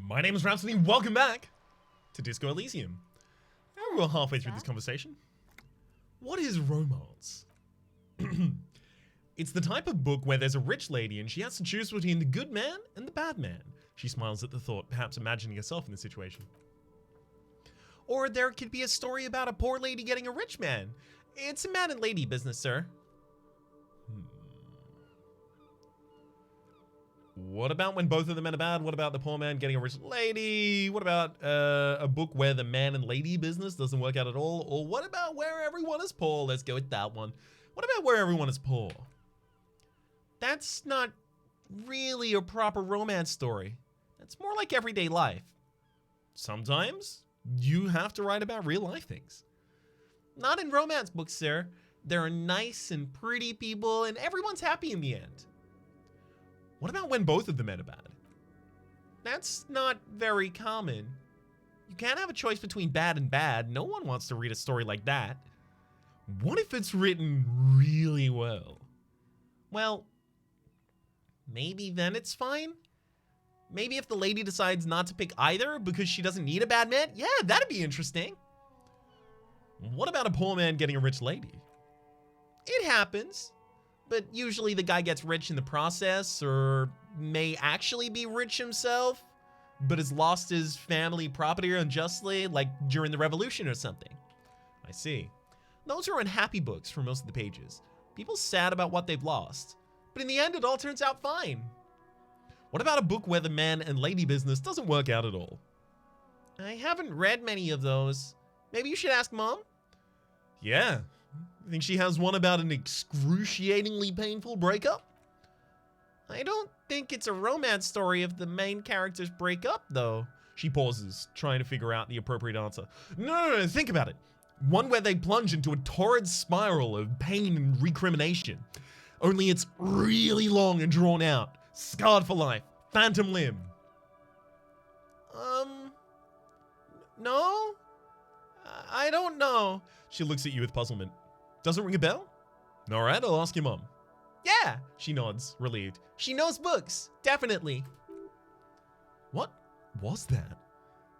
My name is Rhapsody, welcome back to Disco Elysium. Now we're halfway through this conversation. What is romance? It's the type of book where there's a rich lady and she has to choose between the good man and the bad man. She smiles at the thought, perhaps imagining herself in the situation. Or there could be a story about a poor lady getting a rich man. It's a man and lady business, sir. What about when both of the men are bad? What about the poor man getting a rich lady? What about a book where the man and lady business doesn't work out at all? Or what about where everyone is poor? Let's go with that one. What about where everyone is poor? That's not really a proper romance story. That's more like everyday life. Sometimes you have to write about real life things. Not in romance books, sir. There are nice and pretty people and everyone's happy in the end. What about when both of the men are bad? That's not very common. You can't have a choice between bad and bad. No one wants to read a story like that. What if it's written really well? Well, maybe then it's fine. Maybe if the lady decides not to pick either because she doesn't need a bad man, yeah, that'd be interesting. What about a poor man getting a rich lady? It happens. But usually the guy gets rich in the process, or may actually be rich himself, but has lost his family property unjustly, like during the revolution or something. I see. Those are unhappy books for most of the pages. People sad about what they've lost. But in the end, it all turns out fine. What about a book where the man and lady business doesn't work out at all? I haven't read many of those. Maybe you should ask Mom? Yeah. I think she has one about an excruciatingly painful breakup. I don't think it's a romance story if the main characters break up, though. She pauses, trying to figure out the appropriate answer. No, think about it. One where they plunge into a torrid spiral of pain and recrimination. Only it's really long and drawn out. Scarred for life. Phantom limb. No? I don't know. She looks at you with puzzlement. Doesn't ring a bell? All right, I'll ask your mom. Yeah, she nods, relieved. She knows books, definitely. What was that?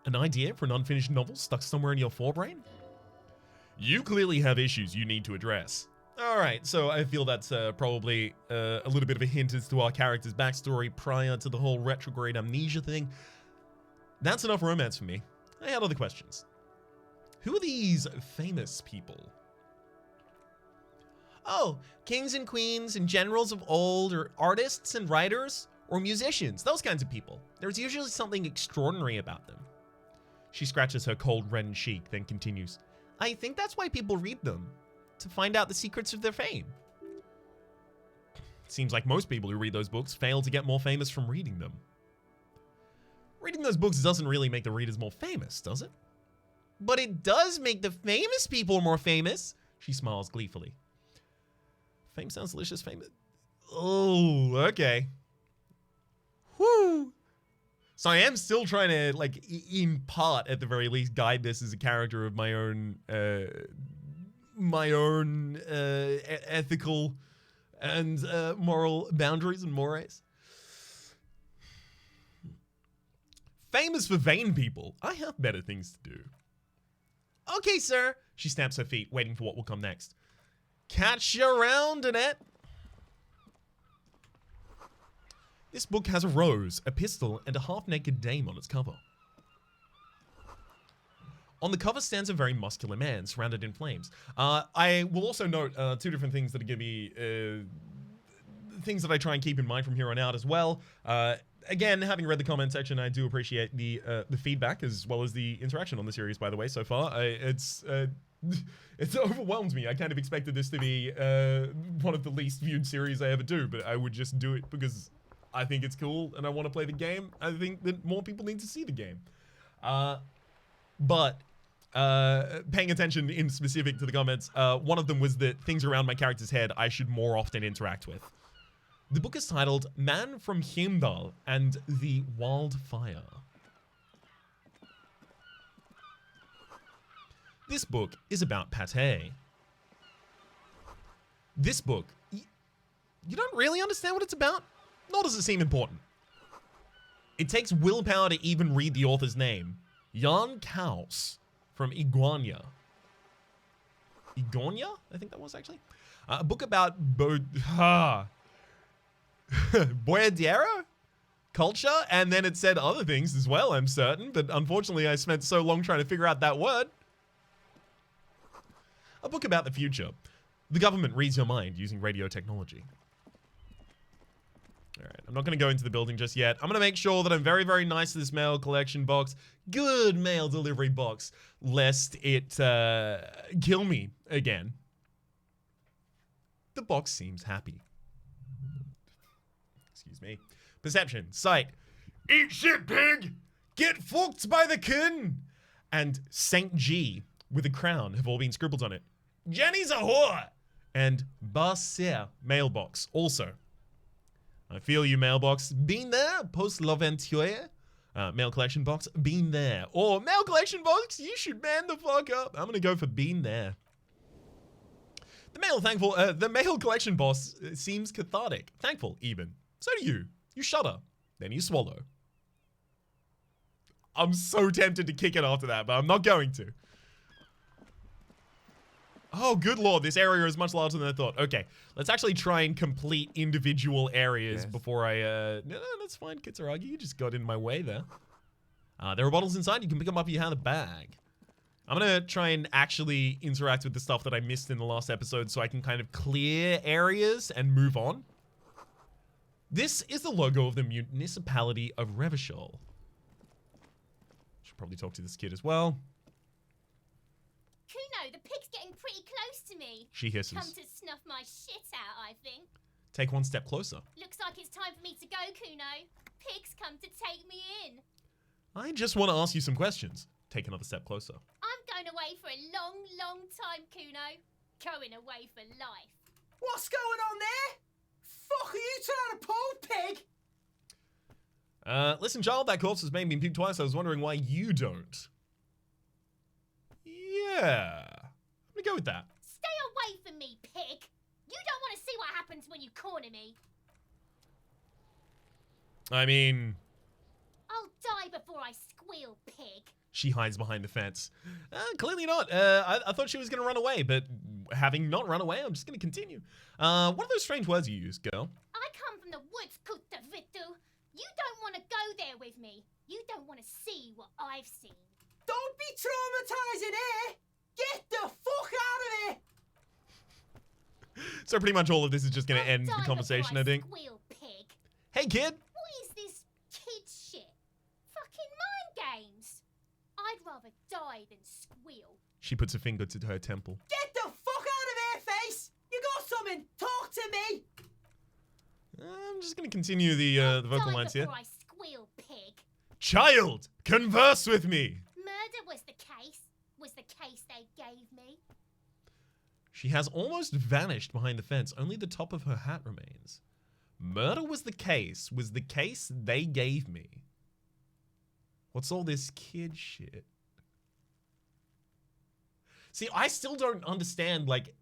An idea for an unfinished novel stuck somewhere in your forebrain? You clearly have issues you need to address. All right, so I feel that's probably a little bit of a hint as to our character's backstory prior to the whole retrograde amnesia thing. That's enough romance for me. I had other questions. Who are these famous people? Oh, kings and queens and generals of old, or artists and writers, or musicians, those kinds of people. There's usually something extraordinary about them. She scratches her cold, reddened cheek, then continues. I think that's why people read them, to find out the secrets of their fame. Seems like most people who read those books fail to get more famous from reading them. Reading those books doesn't really make the readers more famous, does it? But it does make the famous people more famous, she smiles gleefully. Fame sounds delicious. Fame. Oh, okay. Whoo. So I am still trying to, like, in part, at the very least, guide this as a character of my own ethical and moral boundaries and mores. Fame is for vain people. I have better things to do. Okay, sir. She stamps her feet, waiting for what will come next. Catch you around, Annette. This book has a rose, a pistol, and a half-naked dame on its cover. On the cover stands a very muscular man, surrounded in flames. I will also note two different things that are going to be things that I try and keep in mind from here on out as well. Again, having read the comment section, I do appreciate the feedback as well as the interaction on the series, by the way, so far. It's overwhelmed me. I kind of expected this to be one of the least viewed series I ever do, but I would just do it because I think it's cool and I want to play the game. I think that more people need to see the game. But paying attention in specific to the comments, one of them was that things around my character's head I should more often interact with. The book is titled Man from Heimdall and the Wildfire. This book is about pate. This book, you don't really understand what it's about? Nor does it seem important. It takes willpower to even read the author's name. Jan Kaus from Iguania. Igonia? I think that was actually. A book about Boyadera culture, and then it said other things as well, I'm certain, but unfortunately I spent so long trying to figure out that word. A book about the future. The government reads your mind using radio technology. Alright, I'm not going to go into the building just yet. I'm going to make sure that I'm very, very nice to this mail collection box. Good mail delivery box, lest it kill me again. The box seems happy. Excuse me. Perception, sight. Eat shit, pig! Get fucked by the kin! And Saint G with a crown have all been scribbled on it. Jenny's a whore! And Barcer mailbox also. I feel you, mailbox. Been there? Post L'Aventure? Mail collection box, been there. Or mail collection box, you should man the fuck up. I'm gonna go for been there. The mail collection boss seems cathartic. Thankful, even. So do you. You shudder. Then you swallow. I'm so tempted to kick it after that, but I'm not going to. Oh, good lord, this area is much larger than I thought. Okay, let's actually try and complete individual areas before I, no, that's fine, Kitsuragi, you just got in my way there. There are bottles inside, you can pick them up if you have a bag. I'm gonna try and actually interact with the stuff that I missed in the last episode so I can kind of clear areas and move on. This is the logo of the municipality of Revachol. Should probably talk to this kid as well. Kuno, the pig's getting pretty close to me. She hisses. Come to snuff my shit out, I think. Take one step closer. Looks like it's time for me to go, Kuno. Pig's come to take me in. I just want to ask you some questions. Take another step closer. I'm going away for a long, long time, Kuno. Going away for life. What's going on there? Fuck are you trying to pull, pig? Listen, child, that corpse has made me puke twice. I was wondering why you don't. Yeah. I'm gonna go with that. Stay away from me, pig. You don't want to see what happens when you corner me. I mean... I'll die before I squeal, pig. She hides behind the fence. Clearly not. I thought she was gonna run away, but having not run away, I'm just gonna continue. What are those strange words you use, girl? I come from the woods, Kutavitu. You don't want to go there with me. You don't want to see what I've seen. Don't be traumatizing, eh? Get the fuck out of here! So pretty much all of this is just gonna I'll end the die conversation, before I think. Squeal, pig. Hey, kid! What is this kid shit? Fucking mind games. I'd rather die than squeal. She puts a finger to her temple. Get the fuck out of here, face! You got something? Talk to me! I'm just gonna continue the vocal lines here. I squeal, pig. Child, converse with me! Murder was the case they gave me. She has almost vanished behind the fence. Only the top of her hat remains. Murder was the case they gave me. What's all this kid shit? See, I still don't understand, like,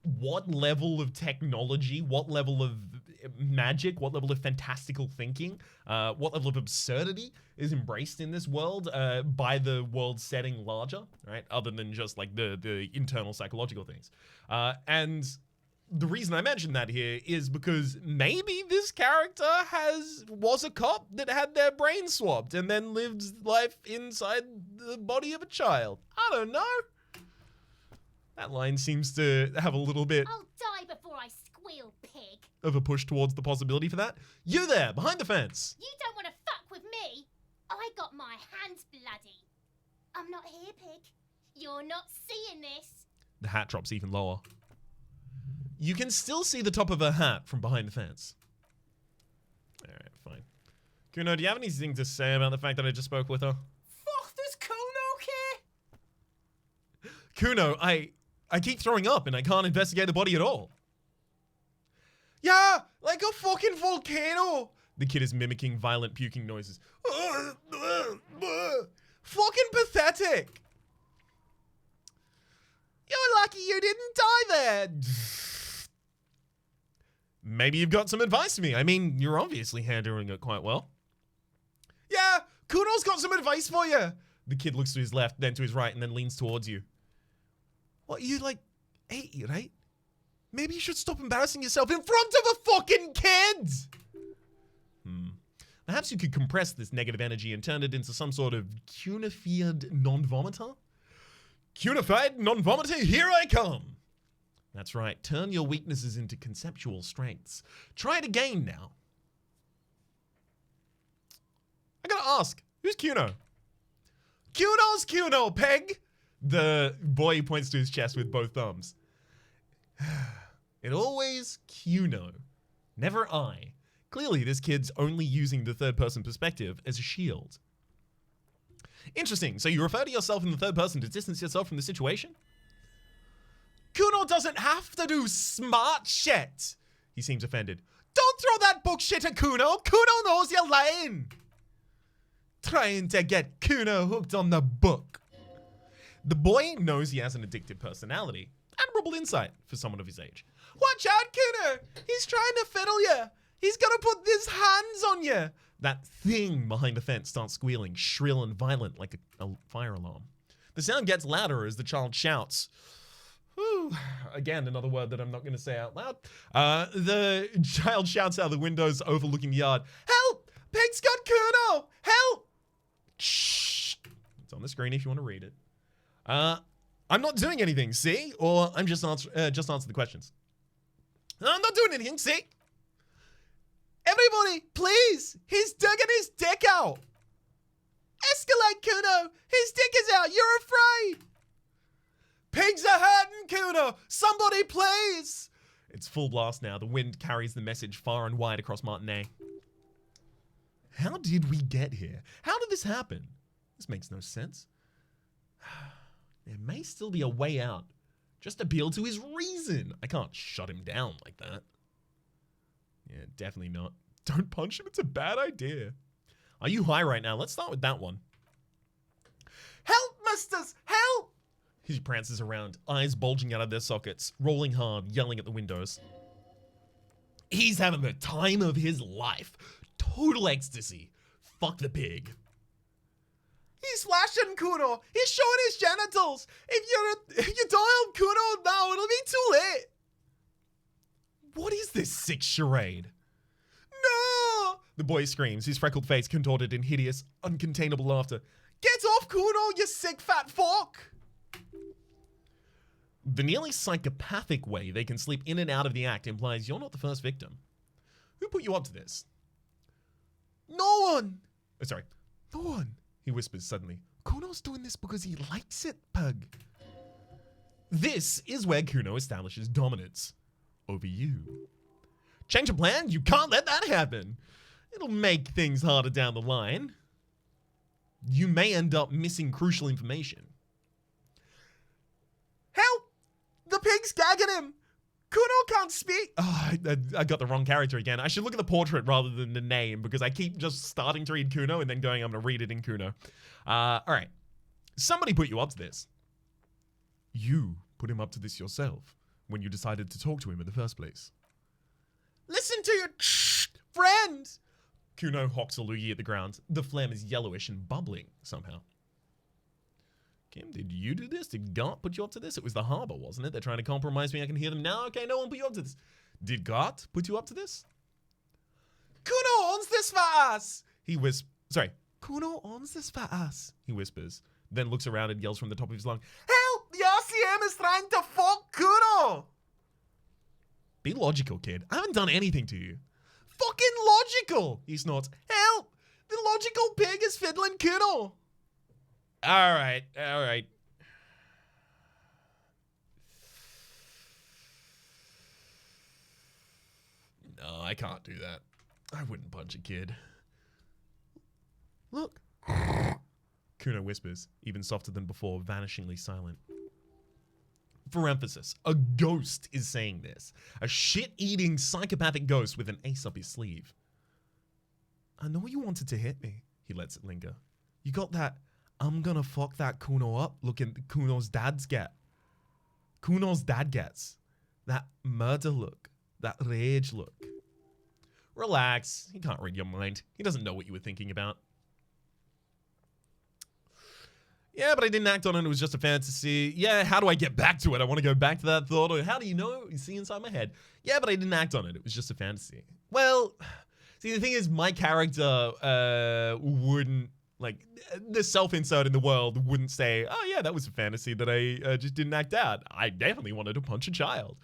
what level of technology, what level of magic, what level of fantastical thinking, what level of absurdity is embraced in this world by the world setting larger, right? Other than just like the internal psychological things. And the reason I mention that here is because maybe this character was a cop that had their brain swapped and then lived life inside the body of a child. I don't know. That line seems to have a little bit I'll die before I squeal, pig. of a push towards the possibility for that. You there, behind the fence. You don't want to fuck with me. I got my hands bloody. I'm not here, pig. You're not seeing this. The hat drops even lower. You can still see the top of her hat from behind the fence. Alright, fine. Kuno, do you have anything to say about the fact that I just spoke with her? Fuck, does Kuno care? Kuno, I keep throwing up and I can't investigate the body at all. Yeah, like a fucking volcano. The kid is mimicking violent puking noises. Fucking pathetic. You're lucky you didn't die there. Maybe you've got some advice for me. I mean, you're obviously handling it quite well. Kuno's got some advice for you. The kid looks to his left, then to his right, and then leans towards you. What, you like 80, right? Maybe you should stop embarrassing yourself in front of a fucking kid! Perhaps you could compress this negative energy and turn it into some sort of cuneified non-vomiter? Cuneified non-vomiter, here I come! That's right, turn your weaknesses into conceptual strengths. Try it again now. I gotta ask, who's Kuno? Kuno's Kuno, Peg! The boy points to his chest with both thumbs. It always Kuno, never I. Clearly, this kid's only using the third-person perspective as a shield. Interesting, so you refer to yourself in the third person to distance yourself from the situation? Kuno doesn't have to do smart shit! He seems offended. Don't throw that book shit at Kuno! Kuno knows you're lying! Trying to get Kuno hooked on the book. The boy knows he has an addictive personality. Admirable insight for someone of his age. Watch out, Kuno! He's trying to fiddle you! He's gonna put his hands on you! That thing behind the fence starts squealing, shrill and violent like a fire alarm. The sound gets louder as the child shouts. Whew. Again, another word that I'm not gonna say out loud. The child shouts out the windows overlooking the yard. Help! Peg's got Kuno! Help! Shh! It's on the screen if you want to read it. I'm not doing anything, see? Or I'm just answer the questions. I'm not doing anything, see? Everybody, please! He's digging his dick out! Escalate, Kuno! His dick is out! You're afraid! Pigs are hurting, Kuno! Somebody, please! It's full blast now. The wind carries the message far and wide across Martinez. How did we get here? How did this happen? This makes no sense. There may still be a way out. Just appeal to his reason. I can't shut him down like that. Yeah, definitely not. Don't punch him, it's a bad idea. Are you high right now? Let's start with that one. Help, misters! Help! He prances around, eyes bulging out of their sockets, rolling hard, yelling at the windows. He's having the time of his life. Total ecstasy. Fuck the pig. He's flashing, Kuno. He's showing his genitals. If you don't help Kuno now, it'll be too late. What is this sick charade? No! The boy screams, his freckled face contorted in hideous, uncontainable laughter. Get off, Kuno, you sick fat fuck! The nearly psychopathic way they can slip in and out of the act implies you're not the first victim. Who put you up to this? No one! Oh, sorry, no one, he whispers suddenly. Kuno's doing this because he likes it, Pug. This is where Kuno establishes dominance over you. Change of plan? You can't let that happen. It'll make things harder down the line. You may end up missing crucial information. Help! The pig's gagging him! Kuno can't speak! Oh, I got the wrong character again. I should look at the portrait rather than the name because I keep just starting to read Kuno and then going, I'm gonna read it in Kuno. Alright. Somebody put you up to this. You put him up to this yourself when you decided to talk to him in the first place. Listen to your friend! Kuno hocks a loogie at the ground. The phlegm is yellowish and bubbling somehow. Kim, did you do this? Did Gart put you up to this? It was the harbor, wasn't it? They're trying to compromise me. I can hear them now. Okay, no one put you up to this. Did Gart put you up to this? Kuno owns this for us! He whispers. Sorry. Kuno owns this for us, he whispers. Then looks around and yells from the top of his lung. Help! The RCM is trying to fuck Kuno! Be logical, kid. I haven't done anything to you. Fucking logical! He snorts. Help! The logical pig is fiddling Kuno! Alright, alright. No, I can't do that. I wouldn't punch a kid. Look. Kuno whispers, even softer than before, vanishingly silent. For emphasis, a ghost is saying this. A shit-eating psychopathic ghost with an ace up his sleeve. I know you wanted to hit me, he lets it linger. You got that, I'm gonna fuck that Kuno up look in Kuno's dad's get. Kuno's dad gets. That murder look. That rage look. Relax, he can't read your mind. He doesn't know what you were thinking about. Yeah, but I didn't act on it. It was just a fantasy. Yeah, how do I get back to it? I want to go back to that thought. Or how do you know? You see inside my head. Yeah, but I didn't act on it. It was just a fantasy. Well, see, the thing is, my character wouldn't, like, the self-insert in the world wouldn't say, oh yeah, that was a fantasy that I just didn't act out. I definitely wanted to punch a child.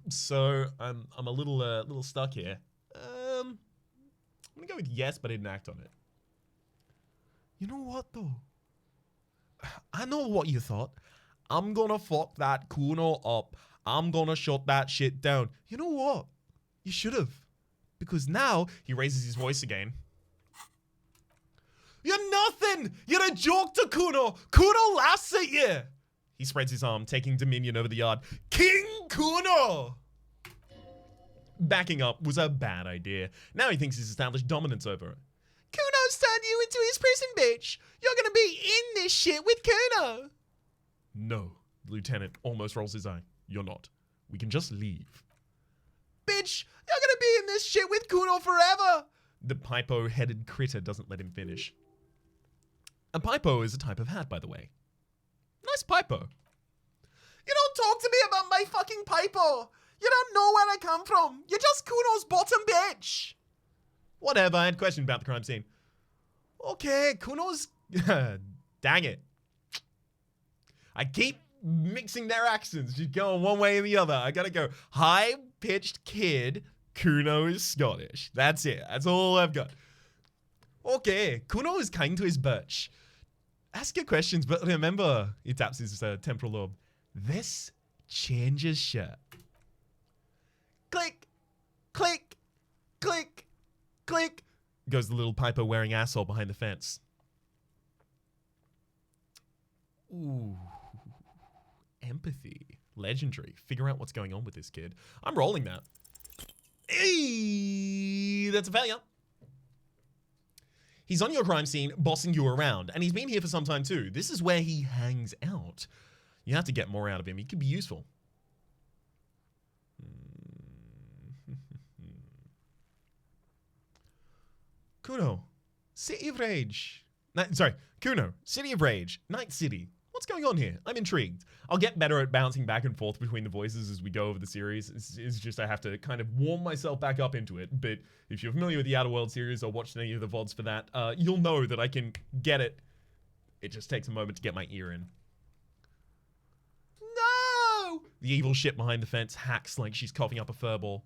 So I'm a little stuck here. I'm gonna go with yes, but I didn't act on it. You know what though? I know what you thought. I'm gonna fuck that Kuno up. I'm gonna shut that shit down. You know what? You should have. Because now, he raises his voice again. You're nothing! You're a joke to Kuno! Kuno laughs at you! He spreads his arm, taking dominion over the yard. King Kuno! Backing up was a bad idea. Now he thinks he's established dominance over it. Kuno's turned you into his prison, bitch! You're gonna be in this shit with Kuno! No, the lieutenant almost rolls his eye. You're not. We can just leave. Bitch, you're gonna be in this shit with Kuno forever! The Pipo-headed critter doesn't let him finish. A Pipo is a type of hat, by the way. Nice Pipo. You don't talk to me about my fucking Pipo! You don't know where I come from! You're just Kuno's bottom bitch! Whatever, I had questions about the crime scene. Okay, Kuno's... Dang it. I keep mixing their accents, just going one way or the other. I gotta go high-pitched kid, Kuno is Scottish. That's it. That's all I've got. Okay, Kuno is kind to his bitch. Ask your questions, but remember, he taps his temporal lobe. This changes shit. Click, click, click, click, goes the little Piper wearing asshole behind the fence. Ooh. Empathy. Legendary. Figure out what's going on with this kid. I'm rolling that. Hey, that's a failure. He's on your crime scene, bossing you around, and he's been here for some time too. This is where he hangs out. You have to get more out of him. He could be useful. Kuno, City of Rage. Kuno, City of Rage, Night City. What's going on here? I'm intrigued. I'll get better at bouncing back and forth between the voices as we go over the series. It's just I have to kind of warm myself back up into it. But if you're familiar with the Outer World series or watched any of the VODs for that, you'll know that I can get it. It just takes a moment to get my ear in. No! The evil shit behind the fence hacks like she's coughing up a furball.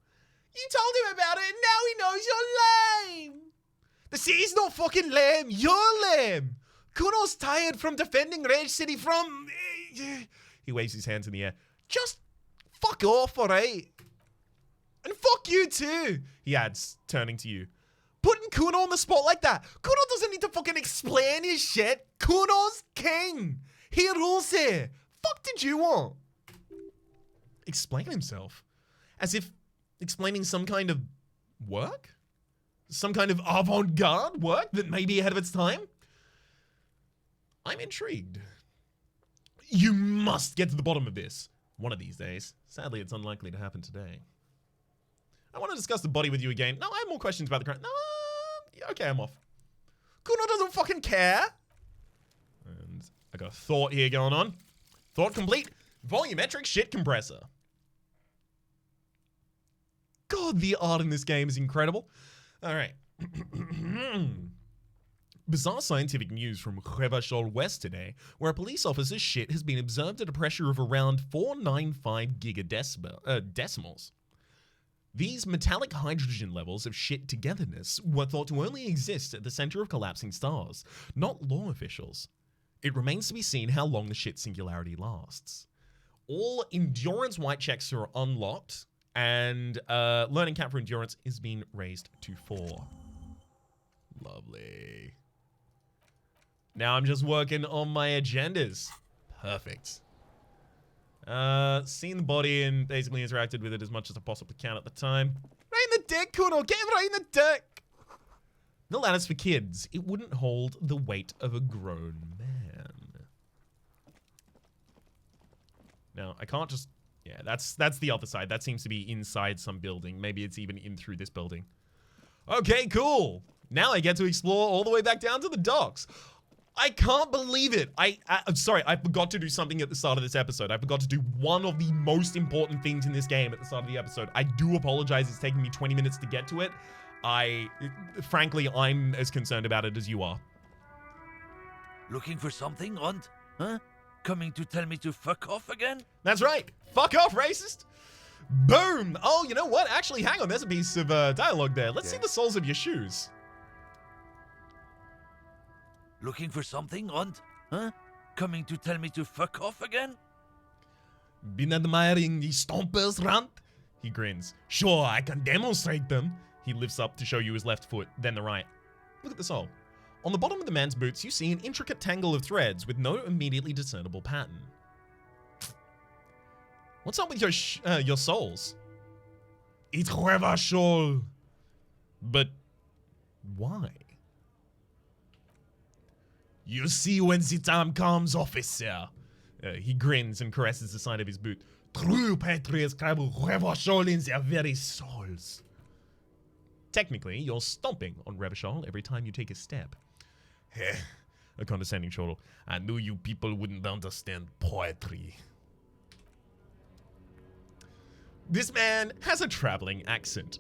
You told him about it and now he knows you're lame! The city's not fucking lame, you're lame! Kuno's tired from defending Rage City from... He waves his hands in the air. Just fuck off, alright? And fuck you too, he adds, turning to you. Putting Kuno on the spot like that. Kuno doesn't need to fucking explain his shit. Kuno's king. He rules here. Fuck did you want? Explain himself. As if explaining some kind of work? Some kind of avant-garde work that may be ahead of its time? I'm intrigued. You must get to the bottom of this. One of these days. Sadly, it's unlikely to happen today. I want to discuss the body with you again. No, I have more questions about the crime. No, yeah, okay, I'm off. Kuno doesn't fucking care. And I got a thought here going on. Thought complete. Volumetric shit compressor. God, the art in this game is incredible. All right. Bizarre scientific news from Rhapsody West today, where a police officer's shit has been observed at a pressure of around 495 gigadecimals. These metallic hydrogen levels of shit togetherness were thought to only exist at the center of collapsing stars, not law officials. It remains to be seen how long the shit singularity lasts. All endurance white checks are unlocked, and learning cap for endurance is being raised to 4. Lovely. Now I'm just working on my agendas. Perfect. Seen the body and basically interacted with it as much as I possibly can at the time. Right in the dick, Kuno! Get him right in the dick! The lattice for kids. It wouldn't hold the weight of a grown man. Now, I can't just... Yeah, that's the other side. That seems to be inside some building. Maybe it's even in through this building. Okay, cool. Now I get to explore all the way back down to the docks. I can't believe it. I'm sorry, I forgot to do something at the start of this episode. I forgot to do one of the most important things in this game at the start of the episode. I do apologize. It's taking me 20 minutes to get to it. Frankly, I'm as concerned about it as you are. Looking for something, Hunt? Huh? Coming to tell me to fuck off again? That's right. Fuck off, racist. Boom. Oh, you know what? Actually, hang on. There's a piece of dialogue there. Let's see the soles of your shoes. Looking for something, Hunt? Huh? Coming to tell me to fuck off again? Been admiring the stompers, Runt? He grins. Sure, I can demonstrate them. He lifts up to show you his left foot, then the right. Look at the sole. On the bottom of the man's boots, you see an intricate tangle of threads with no immediately discernible pattern. What's up with your soles? It's Reva Shoal. But why? You see when the time comes, officer. He grins and caresses the side of his boot. True patriots carry Reva Shoal in their very souls. Technically, you're stomping on Revachol every time you take a step. A condescending chortle. I knew you people wouldn't understand poetry. This man has a traveling accent.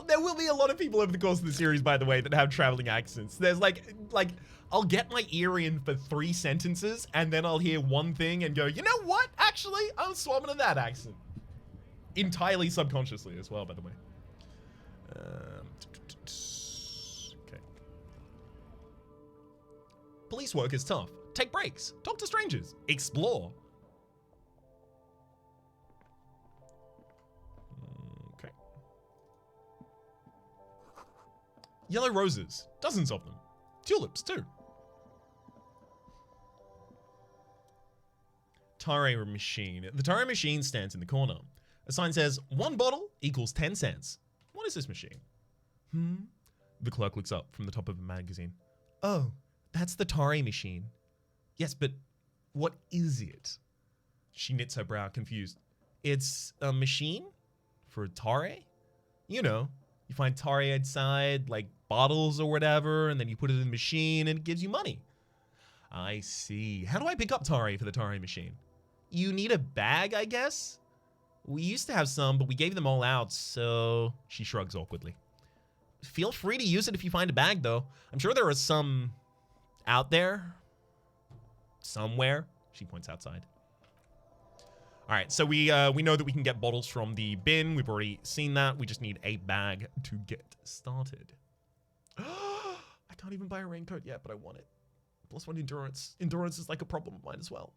There will be a lot of people over the course of the series, by the way, that have traveling accents. There's like I'll get my ear in for 3 sentences, and then I'll hear one thing and go, you know what? Actually, I'm swapping to that accent. Entirely subconsciously as well, by the way. Okay. Police work is tough. Take breaks. Talk to strangers. Explore. Okay. Yellow roses. Dozens of them. Tulips, too. Tare machine. The Tare machine stands in the corner. A sign says, 1 bottle equals 10 cents. What is this machine? The clerk looks up from the top of a magazine. Oh, that's the Tare machine. Yes, but what is it? She knits her brow, confused. It's a machine for Tare? You know, you find Tare outside, like bottles or whatever, and then you put it in the machine and it gives you money. I see. How do I pick up Tare for the Tare machine? You need a bag, I guess? We used to have some, but we gave them all out, so... She shrugs awkwardly. Feel free to use it if you find a bag, though. I'm sure there are some out there. Somewhere. She points outside. All right, so we know that we can get bottles from the bin. We've already seen that. We just need a bag to get started. I can't even buy a raincoat yet, but I want it. +1 endurance. Endurance is like a problem of mine as well.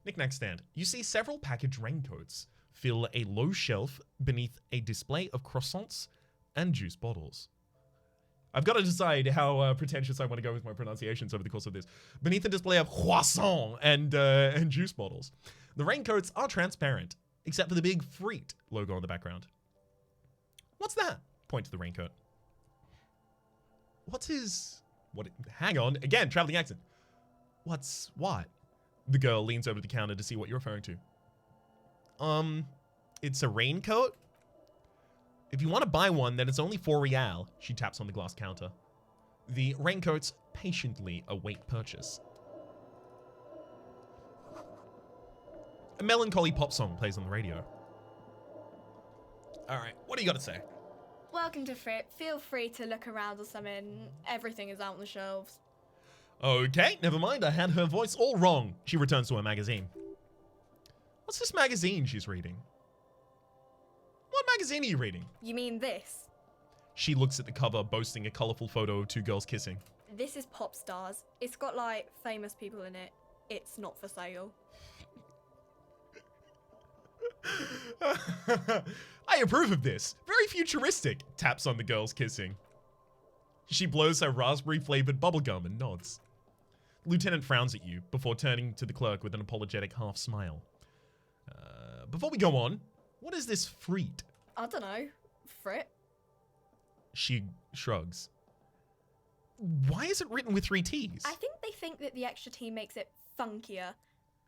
Knick-knack stand. You see several packaged raincoats fill a low shelf beneath a display of croissants and juice bottles. I've got to decide how pretentious I want to go with my pronunciations over the course of this. Beneath a display of croissants and juice bottles. The raincoats are transparent, except for the big Freet logo in the background. What's that? Point to the raincoat. What's his... What? Hang on. Again, traveling accent. What's what? The girl leans over the counter to see what you're referring to. It's a raincoat? If you want to buy one, then it's only 4 real. She taps on the glass counter. The raincoats patiently await purchase. A melancholy pop song plays on the radio. All right, what do you got to say? Welcome to Fripp. Feel free to look around or something. Everything is out on the shelves. Okay, never mind. I had her voice all wrong. She returns to her magazine. What's this magazine she's reading? What magazine are you reading? You mean this? She looks at the cover, boasting a colorful photo of 2 girls kissing. This is Pop Stars. It's got, like, famous people in it. It's not for sale. I approve of this. Very futuristic. Taps on the girls kissing. She blows her raspberry-flavored bubblegum and nods. The lieutenant frowns at you before turning to the clerk with an apologetic half smile. Before we go on, what is this Freet? I don't know. Fripp? She shrugs. Why is it written with 3 T's? I think they think that the extra T makes it funkier.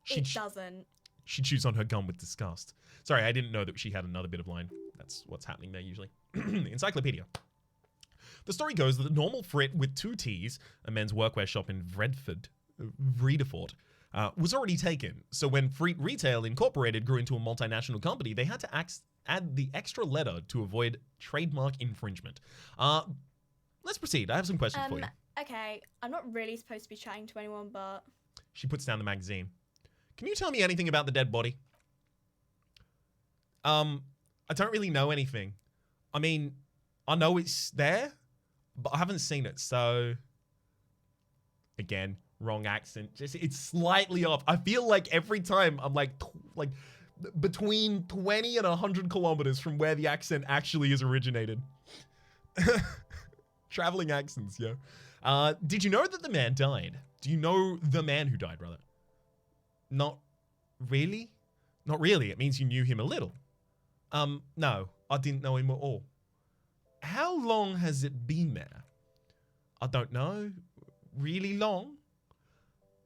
She It doesn't. She chews on her gum with disgust. Sorry, I didn't know that she had another bit of line. That's what's happening there usually. Encyclopedia. The story goes that the normal Frit with 2 T's, a men's workwear shop in Vredefort, was already taken. So when Frit Retail Incorporated grew into a multinational company, they had to add the extra letter to avoid trademark infringement. Let's proceed. I have some questions for you. Okay, I'm not really supposed to be chatting to anyone, but... She puts down the magazine. Can you tell me anything about the dead body? I don't really know anything. I mean, I know it's there, but I haven't seen it, so... Again, wrong accent. Just it's slightly off. I feel like every time I'm like between 20 and 100 kilometers from where the accent actually is originated. Traveling accents, yo. Did you know that the man died? Do you know the man who died, brother? Not really? Not really. It means you knew him a little. No, I didn't know him at all. How long has it been there? I don't know. Really long?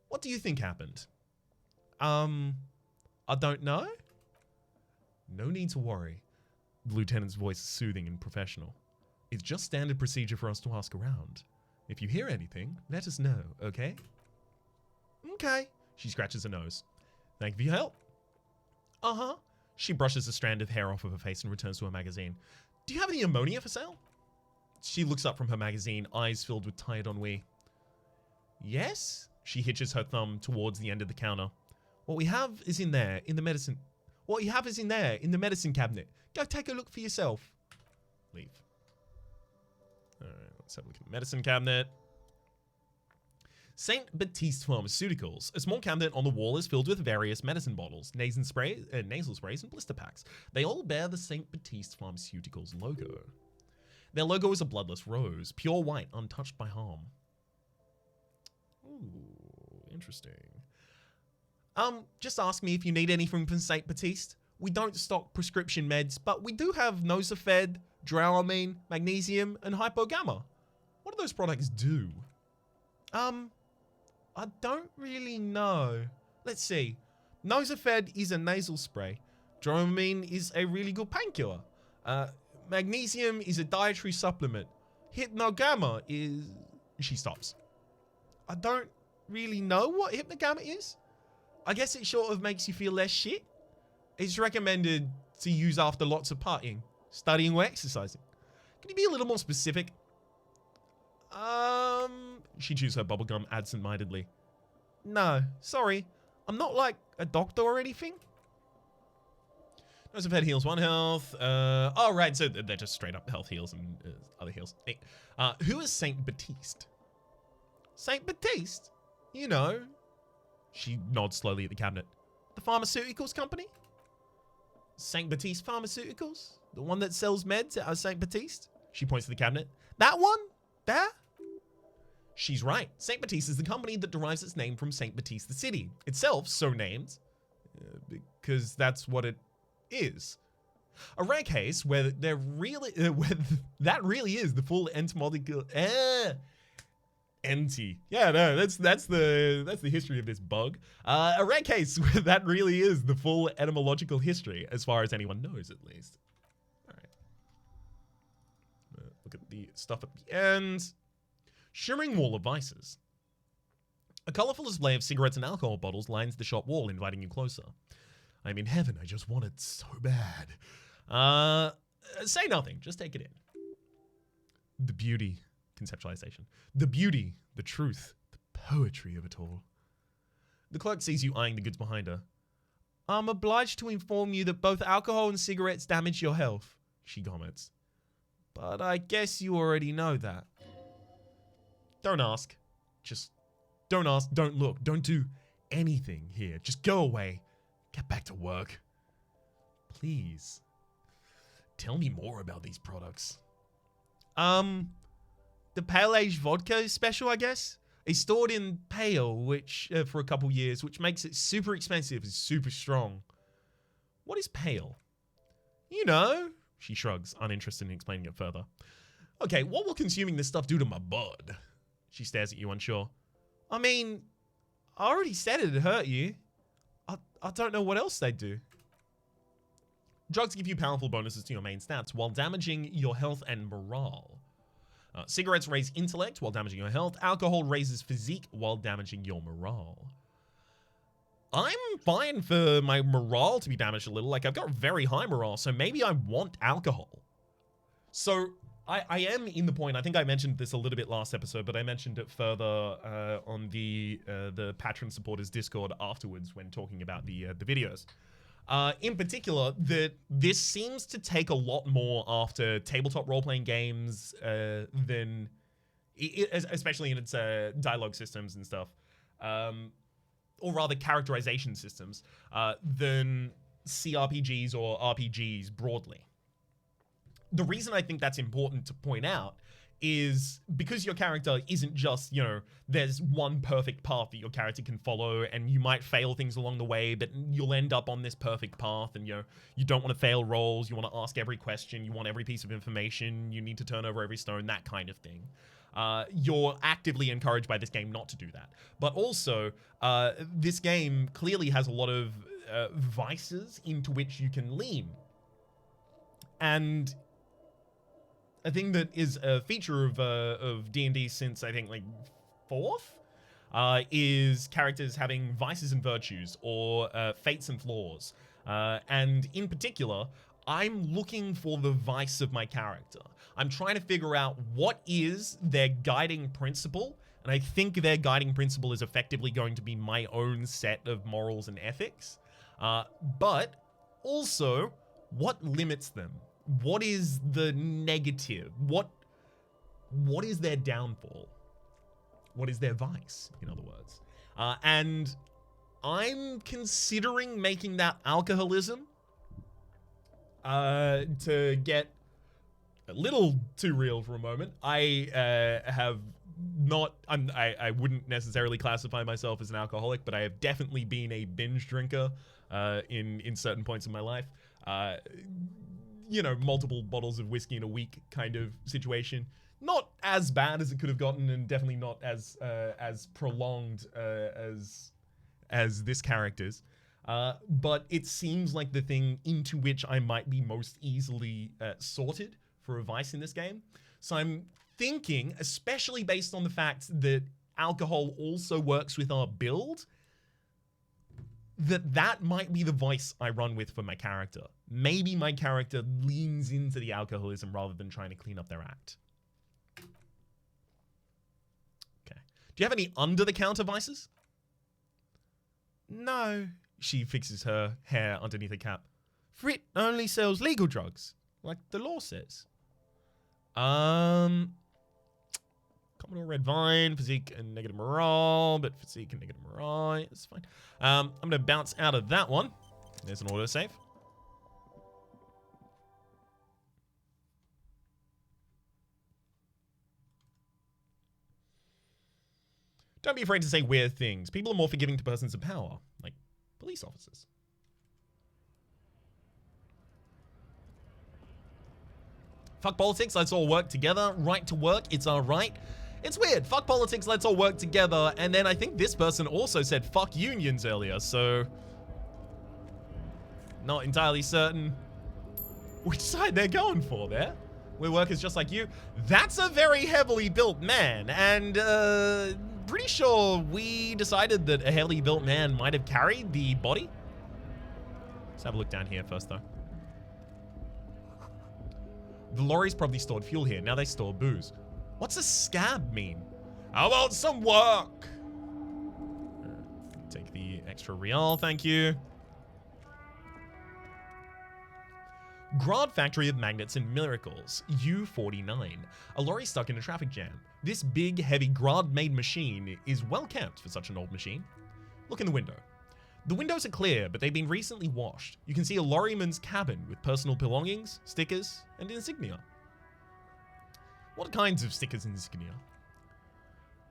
What do you think happened? I don't know. No need to worry. The lieutenant's voice is soothing and professional. It's just standard procedure for us to ask around. If you hear anything, let us know, okay? Okay. She scratches her nose. Thank you for your help. Uh-huh. She brushes a strand of hair off of her face and returns to her magazine. Do you have any ammonia for sale? She looks up from her magazine, eyes filled with tired ennui. Yes? She hitches her thumb towards the end of the counter. What we have is in there, in the medicine... What you have is in there, in the medicine cabinet. Go take a look for yourself. Leave. Alright, let's have a look at the medicine cabinet. St. Baptiste Pharmaceuticals. A small cabinet on the wall is filled with various medicine bottles, nasal sprays, and blister packs. They all bear the St. Baptiste Pharmaceuticals logo. Their logo is a bloodless rose, pure white, untouched by harm. Ooh, interesting. Just ask me if you need anything from St. Baptiste. We don't stock prescription meds, but we do have Nosafed, Dramamine, Magnesium, and Hypogamma. What do those products do? I don't really know. Let's see. Nosafed is a nasal spray. Dramamine is a really good painkiller. Magnesium is a dietary supplement. Hypnogamma is... She stops. I don't really know what Hypnogamma is. I guess it sort of makes you feel less shit. It's recommended to use after lots of partying, studying, or exercising. Can you be a little more specific? She chews her bubblegum absent-mindedly. No, sorry. I'm not like a doctor or anything. Nosafed heals 1 health. Oh, right, so they're just straight up health heals and other heals. Hey. Who is Saint Baptiste? Saint Baptiste? You know. She nods slowly at the cabinet. The pharmaceuticals company? Saint Baptiste Pharmaceuticals? The one that sells meds at Saint Baptiste? She points to the cabinet. That one? There? She's right. Saint Baptiste is the company that derives its name from Saint Baptiste the city. Itself so named because that's what it is. A rare case where there really, where that really is the full etymological, Yeah, no, that's the history of this bug. A rare case where that really is the full etymological history, as far as anyone knows, at least. All right. Look at the stuff at the end. Shimmering wall of vices. A colorful display of cigarettes and alcohol bottles lines the shop wall, inviting you closer. I'm in heaven. I just want it so bad. Say nothing. Just take it in. The beauty. Conceptualization. The beauty, the truth, the poetry of it all. The clerk sees you eyeing the goods behind her. I'm obliged to inform you that both alcohol and cigarettes damage your health, she comments. But I guess you already know that. Don't ask. Just don't ask, don't look, don't do anything here. Just go away. Get back to work. Please. Tell me more about these products. The Pale Age Vodka special, I guess, is stored in Pale, which for a couple years, which makes it super expensive and super strong. What is Pale? You know, she shrugs, uninterested in explaining it further. Okay, what will consuming this stuff do to my bud? She stares at you, unsure. I mean, I already said it'd hurt you. I don't know what else they'd do. Drugs give you powerful bonuses to your main stats while damaging your health and morale. Cigarettes raise intellect while damaging your health. Alcohol raises physique while damaging your morale. I'm fine for my morale to be damaged a little. Like, I've got very high morale, so maybe I want alcohol. So, I am in the point, I think I mentioned this a little bit last episode, but I mentioned it further on the Patron Supporters Discord afterwards when talking about the videos. In particular, that this seems to take a lot more after tabletop role-playing games than, especially in its dialogue systems and stuff, or rather characterization systems, than CRPGs or RPGs broadly. The reason I think that's important to point out is because your character isn't just, you know, there's one perfect path that your character can follow and you might fail things along the way, but you'll end up on this perfect path and, you know, you don't want to fail rolls, you want to ask every question, you want every piece of information, you need to turn over every stone, that kind of thing. You're actively encouraged by this game not to do that. But also, this game clearly has a lot of vices into which you can lean. And a thing that is a feature of D&D since, I think, like, 4th, is characters having vices and virtues, or fates and flaws. And in particular, I'm looking for the vice of my character. I'm trying to figure out what is their guiding principle, and I think their guiding principle is effectively going to be my own set of morals and ethics. But also, what limits them? What is the negative? What is their downfall? What is their vice, in other words? And I'm considering making that alcoholism. To get a little too real for a moment, I wouldn't necessarily classify myself as an alcoholic, but I have definitely been a binge drinker in certain points of my life. You know, multiple bottles of whiskey in a week kind of situation. Not as bad as it could have gotten, and definitely not as prolonged as this character's. But it seems like the thing into which I might be most easily sorted for a vice in this game. So I'm thinking, especially based on the fact that alcohol also works with our build, that might be the vice I run with for my character. Maybe my character leans into the alcoholism rather than trying to clean up their act. Okay. Do you have any under-the-counter vices? No. She fixes her hair underneath a cap. Frit only sells legal drugs, like the law says. Commodore Red Vine, physique and negative morale, but physique and negative morale, it's fine. I'm going to bounce out of that one. There's an autosave. Don't be afraid to say weird things. People are more forgiving to persons of power, like police officers. Fuck politics, let's all work together. Right to work, it's our right. It's weird. Fuck politics, let's all work together. And then I think this person also said fuck unions earlier, so not entirely certain which side they're going for there. We're workers just like you. That's a very heavily built man, and pretty sure we decided that a heavily built man might have carried the body. Let's have a look down here first, though. The lorries probably stored fuel here. Now they store booze. What's a scab mean? I want some work. Take the extra real, thank you. Grad Factory of Magnets and Miracles, U49. A lorry stuck in a traffic jam. This big, heavy Grad-made machine is well kept for such an old machine. Look in the window. The windows are clear, but they've been recently washed. You can see a lorryman's cabin with personal belongings, stickers, and insignia. What kinds of stickers and insignia?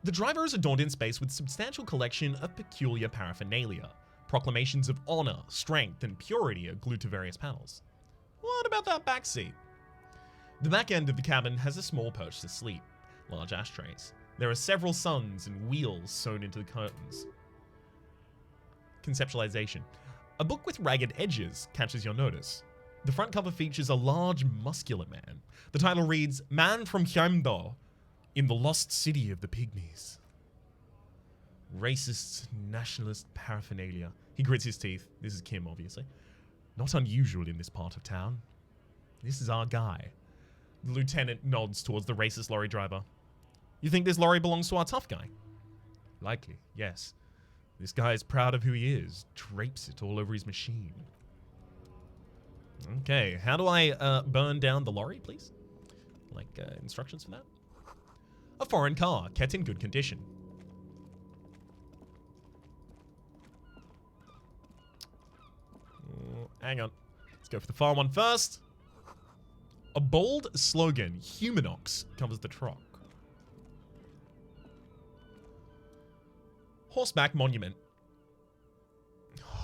The driver is adorned in space with a substantial collection of peculiar paraphernalia. Proclamations of honor, strength, and purity are glued to various panels. What about that back seat? The back end of the cabin has a small perch to sleep. Large ashtrays. There are several suns and wheels sewn into the curtains. Conceptualization. A book with ragged edges catches your notice. The front cover features a large, muscular man. The title reads, Man from Hyamdo, In the lost city of the pygmies. Racist, nationalist paraphernalia. He grits his teeth. This is Kim, obviously. Not unusual in this part of town. This is our guy. The lieutenant nods towards the racist lorry driver. You think this lorry belongs to our tough guy? Likely, yes. This guy is proud of who he is. Drapes it all over his machine. Okay, how do I burn down the lorry, please? Like, instructions for that? A foreign car, kept in good condition. Hang on. Let's go for the far one first. A bold slogan, Humanox, covers the truck. Horseback monument.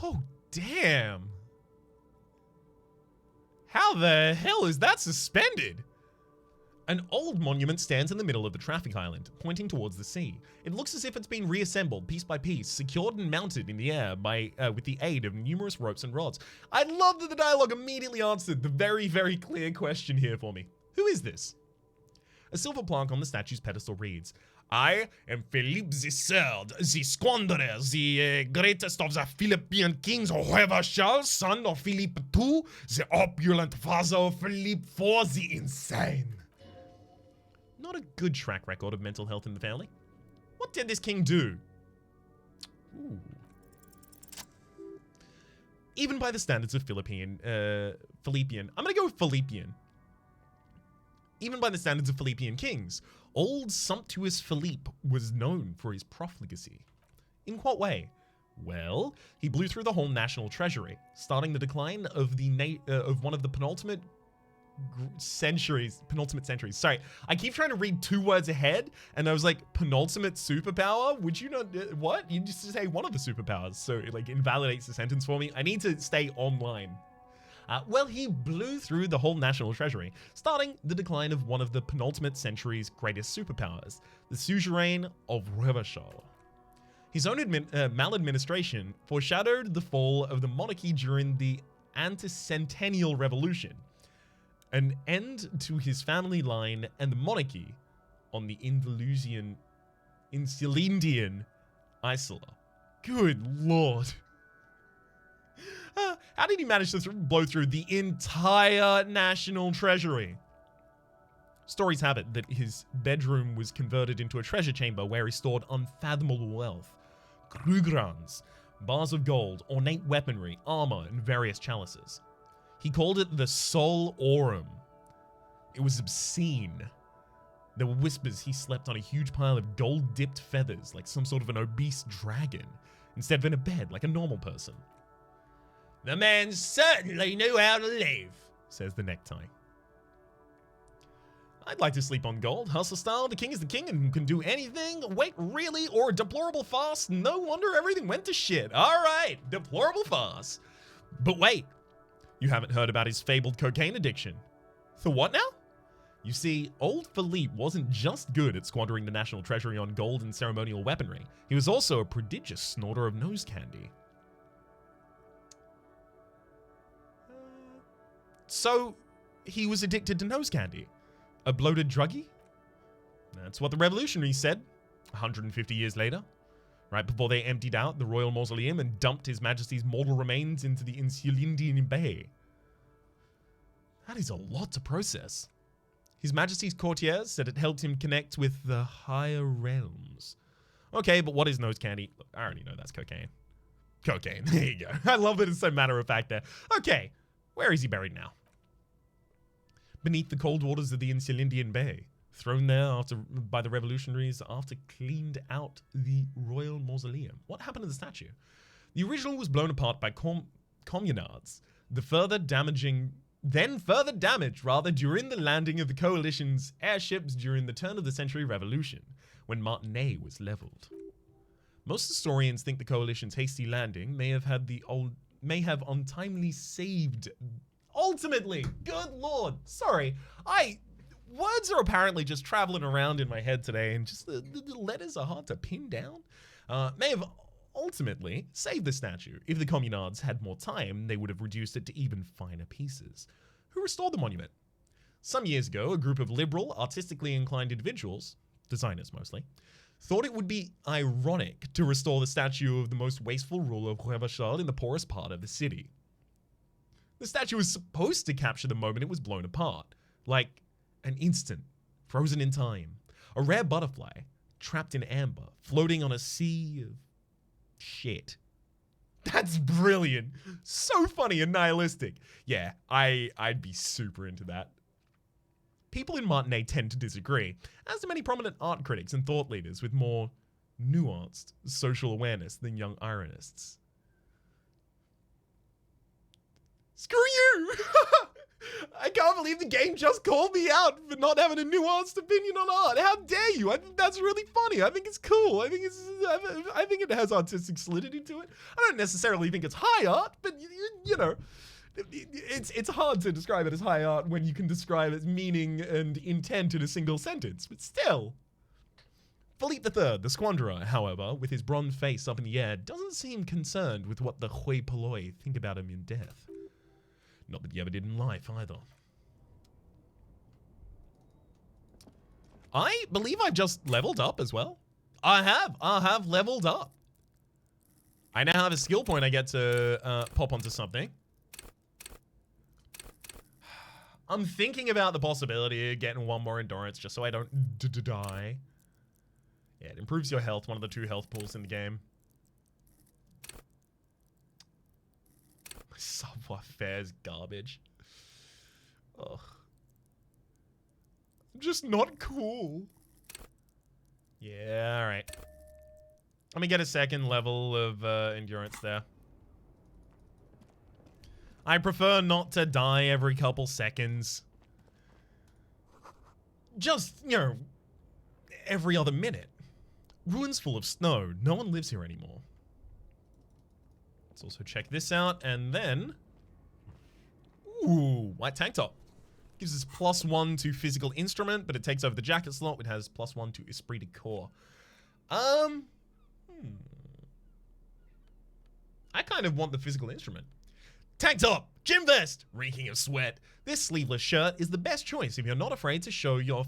Oh, damn. How the hell is that suspended? An old monument stands in the middle of the traffic island, pointing towards the sea. It looks as if it's been reassembled piece by piece, secured and mounted in the air by with the aid of numerous ropes and rods. I love that the dialogue immediately answered the very, very clear question here for me. Who is this? A silver plaque on the statue's pedestal reads, I am Philippe the Third, the Squanderer, the greatest of the Philippine kings, whoever shall, son of Philippe II, the opulent father of Philippe IV, the insane. Not a good track record of mental health in the family. What did this king do? Ooh. Even by the standards of Philippian, I'm gonna go with Philippian. Even by the standards of Philippian kings, old sumptuous Philippe was known for his profligacy. In what way? Well, he blew through the whole national treasury, starting the decline of one of the penultimate centuries. Sorry, I keep trying to read 2 words ahead, and I was like, penultimate superpower? Would you not, what? You just say one of the superpowers, so it like invalidates the sentence for me. I need to stay online. Well, he blew through the whole national treasury, starting the decline of one of the penultimate century's greatest superpowers, the suzerain of Rhapsody. His own maladministration foreshadowed the fall of the monarchy during the Anticentennial Revolution, an end to his family line and the monarchy on the Insulindian Isla. Good lord. How did he manage to blow through the entire national treasury? Stories have it that his bedroom was converted into a treasure chamber where he stored unfathomable wealth. Krugerrands, bars of gold, ornate weaponry, armor, and various chalices. He called it the Sol Aurum. It was obscene. There were whispers he slept on a huge pile of gold-dipped feathers like some sort of an obese dragon, instead of in a bed like a normal person. The man certainly knew how to live, says the necktie. I'd like to sleep on gold, hustle style. The king is the king and can do anything. Wait, really? Or a deplorable farce? No wonder everything went to shit. All right, deplorable farce. But wait, you haven't heard about his fabled cocaine addiction. The what now? You see, old Philippe wasn't just good at squandering the national treasury on gold and ceremonial weaponry. He was also a prodigious snorter of nose candy. So, he was addicted to nose candy. A bloated druggie? That's what the revolutionaries said, 150 years later. Right before they emptied out the royal mausoleum and dumped His Majesty's mortal remains into the Insulindian Bay. That is a lot to process. His Majesty's courtiers said it helped him connect with the higher realms. Okay, but what is nose candy? Look, I already know that's cocaine. Cocaine, there you go. I love that it's so matter of fact there. Okay, where is he buried now? Beneath the cold waters of the Insulindian Bay, thrown there by the revolutionaries after cleaned out the royal mausoleum. What happened to the statue? The original was blown apart by communards, further damaged during the landing of the coalition's airships during the turn of the century revolution, when Martinez was leveled. Most historians think the coalition's hasty landing may have untimely saved. Ultimately, good lord, sorry, words are apparently just traveling around in my head today, and just the letters are hard to pin down. May have ultimately saved the statue. If the communards had more time, they would have reduced it to even finer pieces. Who restored the monument? Some years ago, a group of liberal, artistically inclined individuals, designers mostly, thought it would be ironic to restore the statue of the most wasteful ruler of Rhapsody in the poorest part of the city. The statue was supposed to capture the moment it was blown apart, like an instant, frozen in time. A rare butterfly, trapped in amber, floating on a sea of shit. That's brilliant. So funny and nihilistic. Yeah, I'd be super into that. People in Martinez tend to disagree, as do many prominent art critics and thought leaders with more nuanced social awareness than young ironists. Screw you! I can't believe the game just called me out for not having a nuanced opinion on art. How dare you? I think that's really funny. I think it's cool. I think it has artistic solidity to it. I don't necessarily think it's high art, but you know, it's hard to describe it as high art when you can describe its meaning and intent in a single sentence. But still. Philippe III, the Squanderer, however, with his bronze face up in the air, doesn't seem concerned with what the hoi polloi think about him in death. Not that he ever did in life, either. I believe I've just leveled up as well. I have leveled up. I now have a skill point I get to pop onto something. I'm thinking about the possibility of getting one more endurance just so I don't die. Yeah, it improves your health, one of the 2 health pools in the game. Savoir-faire's garbage. Ugh. I'm just not cool. Yeah, alright. Let me get a second level of endurance there. I prefer not to die every couple seconds. Just, you know, every other minute. Ruins full of snow. No one lives here anymore. Let's also check this out, and then... Ooh, white tank top. Gives us +1 to physical instrument, but it takes over the jacket slot, which has +1 to esprit de corps. I kind of want the physical instrument. Tank top, gym vest, reeking of sweat. This sleeveless shirt is the best choice if you're not afraid to show your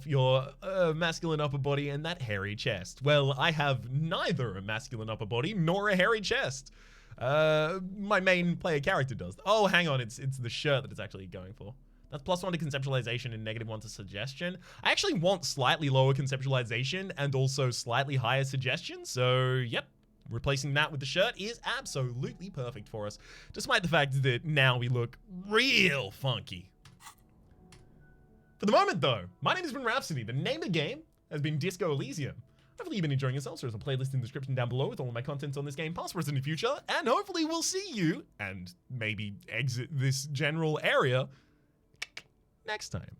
masculine upper body and that hairy chest. Well, I have neither a masculine upper body nor a hairy chest. My main player character does. Oh, hang on, it's the shirt that it's actually going for. That's +1 to conceptualization and -1 to suggestion. I actually want slightly lower conceptualization and also slightly higher suggestion, so yep. Replacing that with the shirt is absolutely perfect for us, despite the fact that now we look real funky. For the moment, though, my name has been Rhapsody. The name of the game has been Disco Elysium. Hopefully you've been enjoying yourselves. There's a playlist in the description down below with all of my contents on this game, past, present, and future, and hopefully we'll see you, and maybe exit this general area, next time.